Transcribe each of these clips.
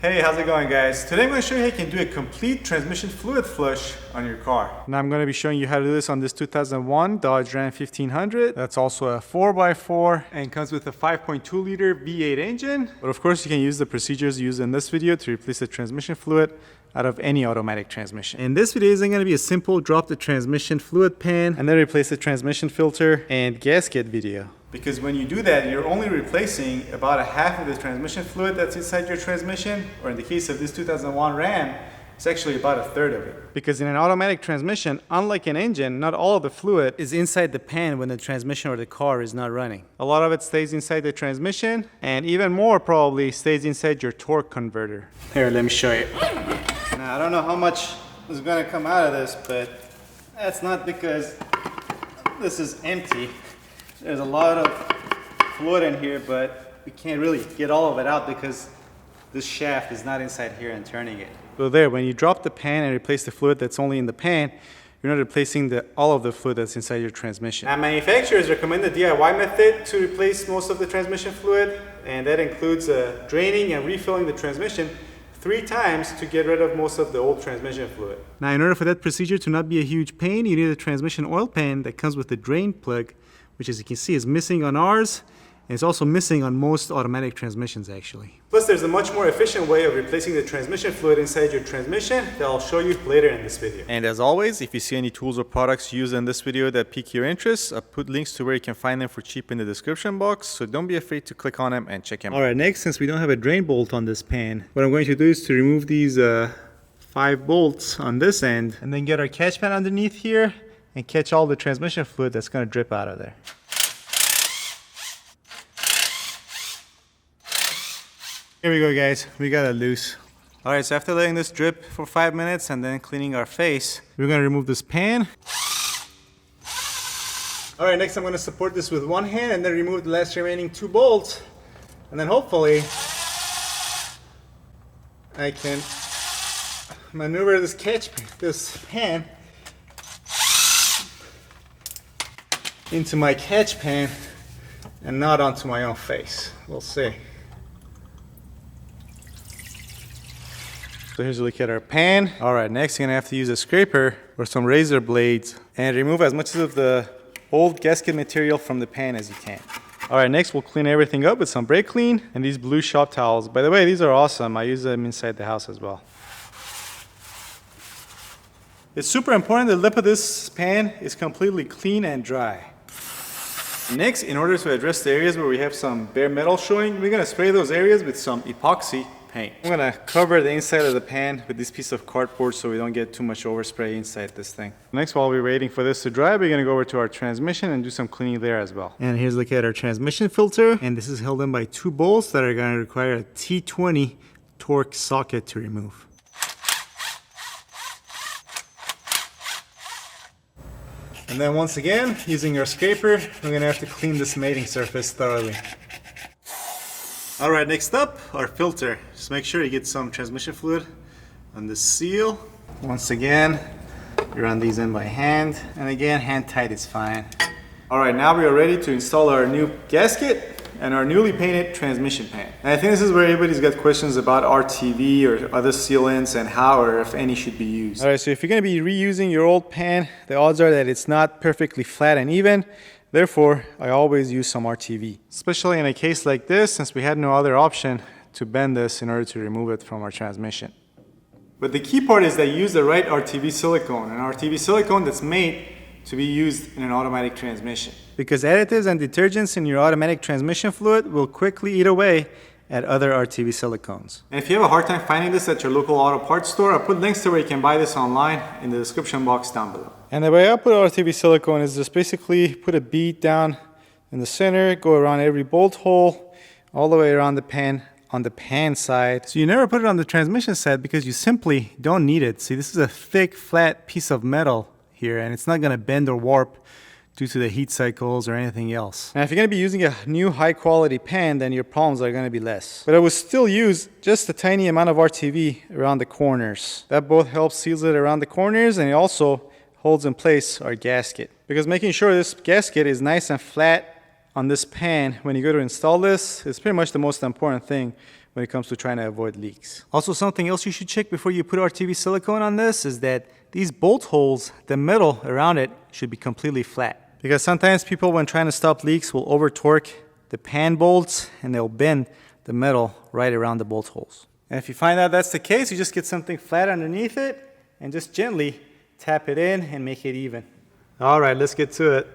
Hey, how's it going, guys? Today I'm going to show you how you can do a complete transmission fluid flush on your car. Now I'm going to be showing you how to do this on this 2001 Dodge Ram 1500. That's also a 4x4 and comes with a 5.2 liter V8 engine. But of course you can use the procedures used in this video to replace the transmission fluid out of any automatic transmission. And this video isn't going to be a simple drop the transmission fluid pan and then replace the transmission filter and gasket video. Because when you do that, you're only replacing about a half of the transmission fluid that's inside your transmission, or in the case of this 2001 Ram, it's actually about a third of it. Because in an automatic transmission, unlike an engine, not all of the fluid is inside the pan when the transmission or the car is not running. A lot of it stays inside the transmission, and even more probably stays inside your torque converter. Here, let me show you. Now, I don't know how much is gonna come out of this, but that's not because this is empty. There's a lot of fluid in here, but we can't really get all of it out because this shaft is not inside here and turning it. So there, when you drop the pan and replace the fluid that's only in the pan, you're not replacing all of the fluid that's inside your transmission. Now, manufacturers recommend the DIY method to replace most of the transmission fluid, and that includes draining and refilling the transmission 3 times to get rid of most of the old transmission fluid. Now, in order for that procedure to not be a huge pain, you need a transmission oil pan that comes with the drain plug, which, as you can see, is missing on ours, and it's also missing on most automatic transmissions actually. Plus, there's a much more efficient way of replacing the transmission fluid inside your transmission that I'll show you later in this video. And as always, if you see any tools or products used in this video that pique your interest, I'll put links to where you can find them for cheap in the description box, so don't be afraid to click on them and check them out. Alright, next, since we don't have a drain bolt on this pan, what I'm going to do is to remove these 5 bolts on this end, and then get our catch pan underneath here, and catch all the transmission fluid that's going to drip out of there. Here we go, guys, we got it loose. Alright, so after letting this drip for 5 minutes and then cleaning our face, we're going to remove this pan. Alright, next I'm going to support this with one hand and then remove the last remaining 2 bolts, and then hopefully I can maneuver this pan into my catch pan and not onto my own face. We'll see. So here's a look at our pan. Alright, next you're gonna have to use a scraper or some razor blades and remove as much of the old gasket material from the pan as you can. Alright, next we'll clean everything up with some brake clean and these blue shop towels. By the way, these are awesome. I use them inside the house as well. It's super important the lip of this pan is completely clean and dry. Next, in order to address the areas where we have some bare metal showing, we're going to spray those areas with some epoxy paint. I'm going to cover the inside of the pan with this piece of cardboard so we don't get too much overspray inside this thing. Next, while we're waiting for this to dry, we're going to go over to our transmission and do some cleaning there as well. And here's a look at our transmission filter, and this is held in by 2 bolts that are going to require a T20 torque socket to remove. And then once again, using our scraper, we're going to have to clean this mating surface thoroughly. Alright, next up, our filter. Just make sure you get some transmission fluid on the seal. Once again, you run these in by hand. And again, hand tight is fine. Alright, now we are ready to install our new gasket and our newly painted transmission pan. And I think this is where everybody's got questions about RTV or other sealants and how or if any should be used. Alright, so if you're going to be reusing your old pan, the odds are that it's not perfectly flat and even. Therefore, I always use some RTV. Especially in a case like this, since we had no other option to bend this in order to remove it from our transmission. But the key part is that you use the right RTV silicone, an RTV silicone that's made to be used in an automatic transmission. Because additives and detergents in your automatic transmission fluid will quickly eat away at other RTV silicones. And if you have a hard time finding this at your local auto parts store, I'll put links to where you can buy this online in the description box down below. And the way I put RTV silicone is just basically put a bead down in the center, go around every bolt hole, all the way around the pan on the pan side. So you never put it on the transmission side because you simply don't need it. See, this is a thick, flat piece of metal here, and it's not going to bend or warp due to the heat cycles or anything else. And if you're going to be using a new high quality pan, then your problems are going to be less. But I would still use just a tiny amount of RTV around the corners. That both helps seals it around the corners, and it also holds in place our gasket. Because making sure this gasket is nice and flat on this pan when you go to install this is pretty much the most important thing when it comes to trying to avoid leaks. Also, something else you should check before you put RTV silicone on this is that these bolt holes, the metal around it, should be completely flat. Because sometimes people, when trying to stop leaks, will over torque the pan bolts and they'll bend the metal right around the bolt holes. And if you find out that's the case, you just get something flat underneath it and just gently tap it in and make it even. All right, let's get to it.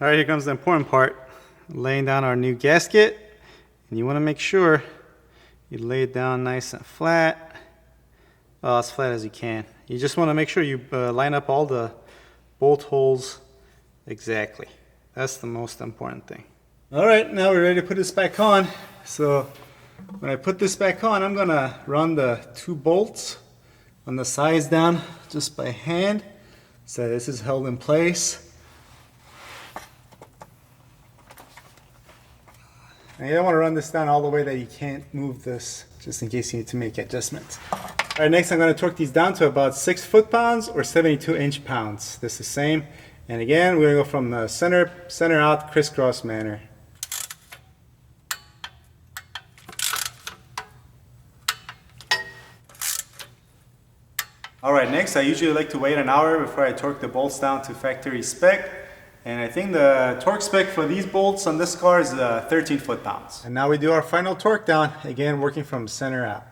All right, here comes the important part. Laying down our new gasket. And you want to make sure you lay it down nice and flat. Oh, as flat as you can. You just want to make sure you line up all the bolt holes exactly. That's the most important thing. All right, now we're ready to put this back on. So when I put this back on, I'm going to run the 2 bolts on the sides down just by hand. So this is held in place. And you don't want to run this down all the way that you can't move this, just in case you need to make adjustments. All right, next I'm going to torque these down to about 6 foot-pounds or 72 inch-pounds. This is the same. And again, we're going to go from the center out, crisscross manner. All right, next I usually like to wait an hour before I torque the bolts down to factory spec. And I think the torque spec for these bolts on this car is 13 foot-pounds. And now we do our final torque down, again working from center out.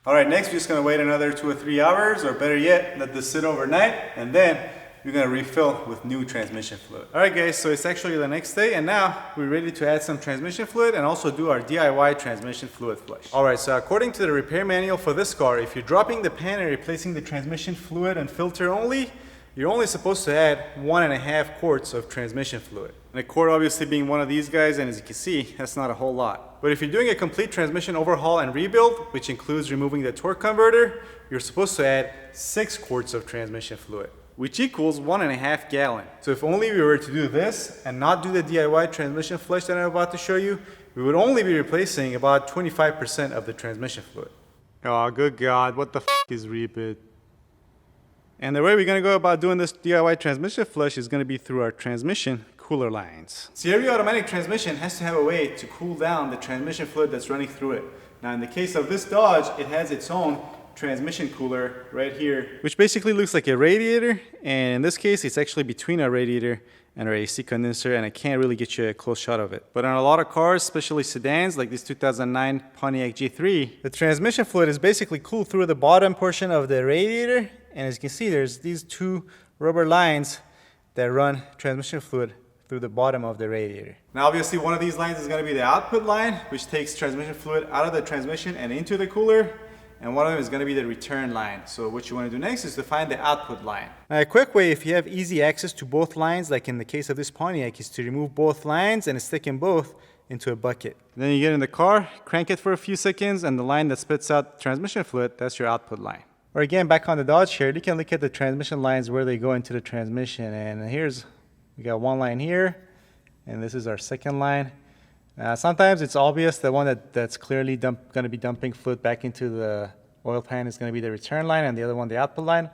All right, next we're just gonna wait another 2 or 3 hours, or better yet, let this sit overnight, and then we're gonna refill with new transmission fluid. All right guys, so it's actually the next day, and now we're ready to add some transmission fluid and also do our DIY transmission fluid flush. All right, so according to the repair manual for this car, if you're dropping the pan and replacing the transmission fluid and filter only, you're only supposed to add 1.5 quarts of transmission fluid. And a quart obviously being one of these guys, and as you can see, that's not a whole lot. But if you're doing a complete transmission overhaul and rebuild, which includes removing the torque converter, you're supposed to add 6 quarts of transmission fluid, which equals 1.5 gallons. So if only we were to do this and not do the DIY transmission flush that I'm about to show you, we would only be replacing about 25% of the transmission fluid. Oh, good God, what the f is rebid? And the way we're gonna go about doing this DIY transmission flush is gonna be through our transmission cooler lines. See, every automatic transmission has to have a way to cool down the transmission fluid that's running through it. Now in the case of this Dodge, it has its own transmission cooler right here, which basically looks like a radiator, and in this case it's actually between our radiator and our AC condenser, and I can't really get you a close shot of it. But on a lot of cars, especially sedans like this 2009 Pontiac G3, the transmission fluid is basically cooled through the bottom portion of the radiator, and as you can see, there's these 2 rubber lines that run transmission fluid through the bottom of the radiator. Now obviously one of these lines is going to be the output line, which takes transmission fluid out of the transmission and into the cooler. And one of them is going to be the return line. So what you want to do next is to find the output line. Now a quick way, if you have easy access to both lines, like in the case of this Pontiac, is to remove both lines and stick them both into a bucket. And then you get in the car, crank it for a few seconds, and the line that spits out transmission fluid, that's your output line. Or again, back on the Dodge here, you can look at the transmission lines where they go into the transmission. And we got one line here, and this is our second line. Sometimes it's obvious the one that's clearly going to be dumping fluid back into the oil pan is going to be the return line, and the other one the output line.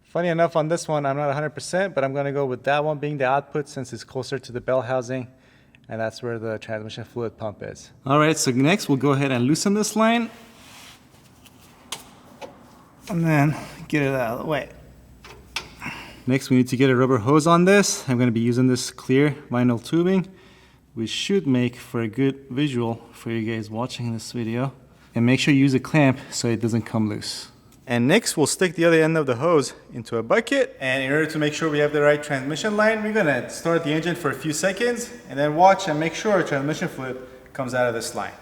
Funny enough, on this one I'm not 100%, but I'm going to go with that one being the output since it's closer to the bell housing, and that's where the transmission fluid pump is. All right, so next we'll go ahead and loosen this line and then get it out of the way. Next we need to get a rubber hose on this. I'm going to be using this clear vinyl tubing, which should make for a good visual for you guys watching this video. And make sure you use a clamp so it doesn't come loose. And next we'll stick the other end of the hose into a bucket. And in order to make sure we have the right transmission line, we're going to start the engine for a few seconds and then watch and make sure transmission fluid comes out of this line.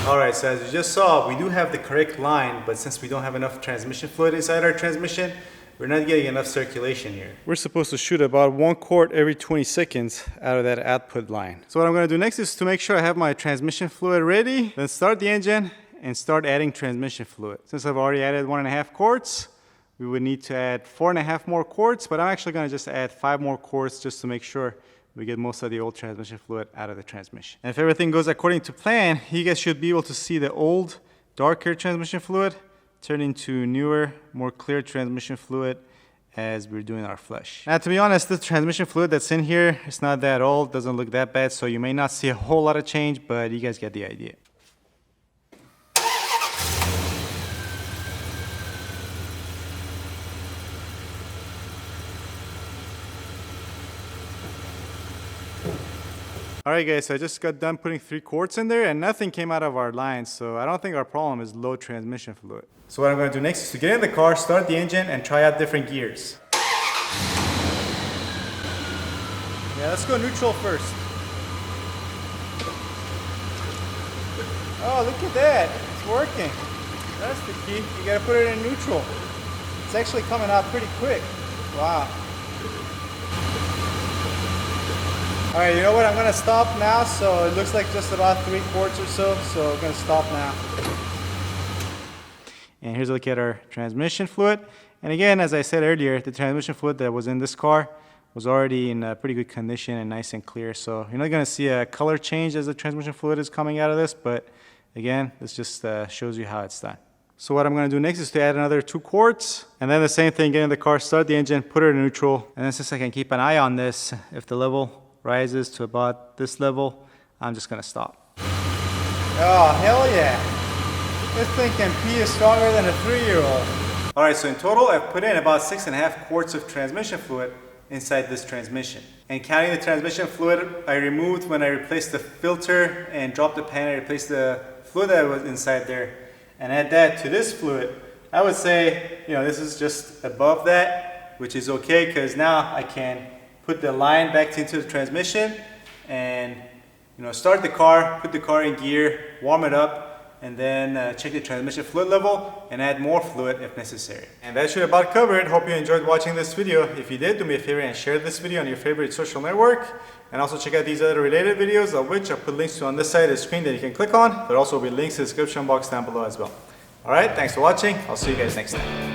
Alright, so as you just saw, we do have the correct line, but since we don't have enough transmission fluid inside our transmission, we're not getting enough circulation here. We're supposed to shoot about 1 quart every 20 seconds out of that output line. So what I'm going to do next is to make sure I have my transmission fluid ready, then start the engine and start adding transmission fluid. Since I've already added 1.5 quarts, we would need to add 4.5 more quarts, but I'm actually going to just add 5 more quarts just to make sure we get most of the old transmission fluid out of the transmission. And if everything goes according to plan, you guys should be able to see the old, darker transmission fluid turn into newer, more clear transmission fluid as we're doing our flush. Now, to be honest, the transmission fluid that's in here, it's not that old, doesn't look that bad, so you may not see a whole lot of change, but you guys get the idea. Alright guys, so I just got done putting 3 quarts in there and nothing came out of our line, so I don't think our problem is low transmission fluid. So what I'm going to do next is to get in the car, start the engine, and try out different gears. Yeah, let's go neutral first. Oh, look at that. It's working. That's the key. You got to put it in neutral. It's actually coming out pretty quick. Wow. Alright, you know what? I'm going to stop now. So it looks like just about 3 quarts or so. So I'm going to stop now. And here's a look at our transmission fluid. And again, as I said earlier, the transmission fluid that was in this car was already in pretty good condition and nice and clear. So you're not going to see a color change as the transmission fluid is coming out of this. But again, this just shows you how it's done. So what I'm going to do next is to add another 2 quarts. And then the same thing, get in the car, start the engine, put it in neutral. And then since I can keep an eye on this, if the level rises to about this level, I'm just going to stop. Oh, hell yeah. This thing can pee is stronger than a 3-year-old. Alright, so in total I've put in about 6.5 quarts of transmission fluid inside this transmission. And counting the transmission fluid I removed when I replaced the filter and dropped the pan, I replaced the fluid that was inside there and add that to this fluid. I would say, this is just above that, which is okay because now I can put the line back into the transmission and start the car, put the car in gear, warm it up, and then check the transmission fluid level and add more fluid if necessary. And that should about cover it. Hope you enjoyed watching this video. If you did, do me a favor and share this video on your favorite social network. And also check out these other related videos, of which I'll put links to on this side of the screen that you can click on. There will also be links in the description box down below as well. Alright, thanks for watching. I'll see you guys next time.